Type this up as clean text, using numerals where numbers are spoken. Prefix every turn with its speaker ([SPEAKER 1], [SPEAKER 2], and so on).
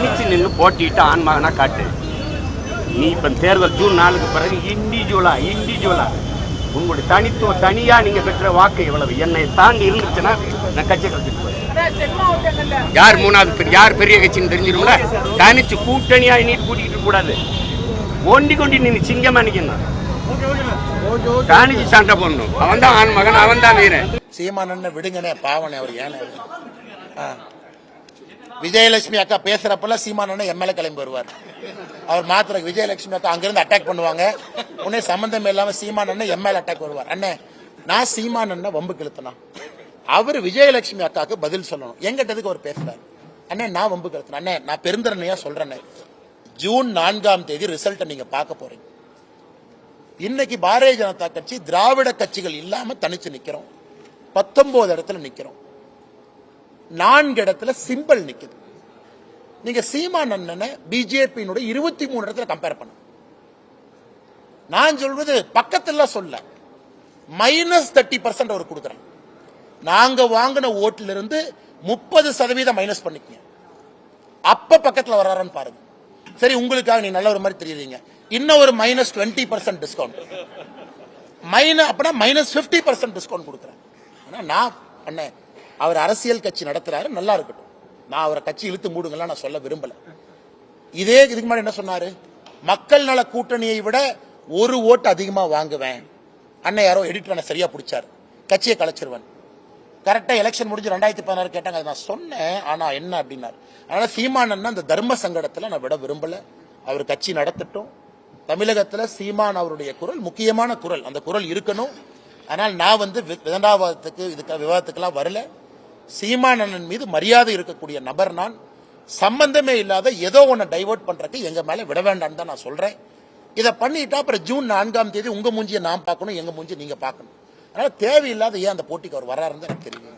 [SPEAKER 1] தனிச்சு நின்று போட்டிட்டு ஆன்மகனா காட்டு. நீ இப்போ தேர்தல் ஜூன் 4க்கு பிறகு இண்டிவிஜுவலா உங்களுடைய தனித்துவம் தனியா நீங்க பெற்ற வாக்கு எவ்வளவு என்னை தாண்டி இருந்துச்சுன்னா நான் கட்சி கழிச்சுட்டு யார் மூணாவது யார் பெரிய கட்சின்னு தெரிஞ்சிரும்ல. தனிச்சு கூட்டணியா நீட்டு கூட்டிகிட்டு கூடாது. ஒண்டி கொண்டி நீ சிங்கமா நிக்கணும். தனிச்சு சண்டை போடணும். அவன் தான் ஆண்மகன், அவன் தான் வீரன்.
[SPEAKER 2] சீமானண்ண விடுங்கனே பாவனே அவர் ஏன் விஜயலட்சுமி அக்கா பேசுறப்பெல்லாம் சீமானண்ண எம்எல்ஏ கிளம்பி வருவார். அவர் மாத்திர விஜயலட்சுமி அக்கா அங்கிருந்து அட்டாக் பண்ணுவாங்க. உடனே சம்பந்தம் இல்லாம சீமானண்ண எம்எல்ஏ அட்டாக் வருவார். அண்ணே நான் சீமானண்ண வம்பு கிழத்தினா அவர் விஜயலட்சுமி அக்காவுக்கு பதில் சொல்லணும். எங்கிட்டதுக்கு அவர் பேசுறாரு. அண்ணே நான் வம்பு கிழத்தினா அண்ணே நான் பெருந்தரணையா சொல்றேன். ஜூன் 4ஆம் தேதி ரிசல்ட்டை நீங்க பார்க்க போறீங்க. இன்னைக்கு பாரதிய ஜனதா கட்சி திராவிட கட்சிகள் இல்லாம தனிச்சு நிக்கிறோம். 19 இடத்துல நிக்கிறோம். 4 இடத்துல சிம்பிள் நிக்குது. நீங்க சீமான் அண்ணனை பிஜேபியினுடைய 23 இடத்துல கம்பேர் பண்ண. நான் சொல்வது பக்கத்துல சொல்ல -30% அவர் கொடுக்குறேன். நாங்க வாங்கின ஓட்டுல இருந்து 30% மைனஸ் பண்ணிக்கங்க. அப்ப பக்கத்துல வர்றாருன்னு பாருங்க. சரி உங்களுக்காக நீ நல்ல ஒரு மாதிரி தெரியுறீங்க. இன்னும் ஒரு -20% டிஸ்கவுண்ட் அப்பனா -50% டிஸ்கவுண்ட் கொடுக்குறேன். நான் அண்ணே அவர் அரசியல் கட்சி நடத்துறாரு, நல்லா இருக்கட்டும். நான் அவரை கட்சி இழுத்து மூடுங்கலாம் நான் சொல்ல விரும்பல. இதுக்கு முன்னாடி என்ன சொன்னாரு? மக்கள் நல கூட்டணியை விட ஒரு ஓட்டு அதிகமா வாங்குவேன். அண்ணன் யாரோ எடிட்டர் சரியா பிடிச்சாரு, கட்சியை கலைச்சிருவேன். கரெக்டா எலெக்ஷன் முடிஞ்சு 2016 கேட்டாங்க. நான் சொன்னேன், ஆனா என்ன அப்படின்னாரு. அதனால சீமான் அந்த தர்ம சங்கடத்துல நான் விட விரும்பல. அவர் கட்சி நடத்தட்டும். தமிழகத்துல சீமான் அவருடைய குரல் முக்கியமான குரல், அந்த குரல் இருக்கணும். ஆனால் நான் விதண்டாவாதத்துக்கு விவாதத்துக்கெல்லாம் வரல. சீமானன் மீது மரியாதை இருக்கக்கூடிய நபர் நான். சம்பந்தமே இல்லாத ஏதோ ஒன்னு டைவர்ட் பண்றதுக்கு எங்க மேல விட வேண்டாம் தான் நான் சொல்றேன். இதை பண்ணிட்டா அப்புறம் ஜூன் 4ஆம் தேதி உங்க மூஞ்சியை நான் பார்க்கணும், எங்க மூஞ்சி நீங்க பார்க்கணும். அதனால தேவையில்லாத ஏன் அந்த போட்டிக்கு அவர் வர்றாருன்னு எனக்கு தெரியும்.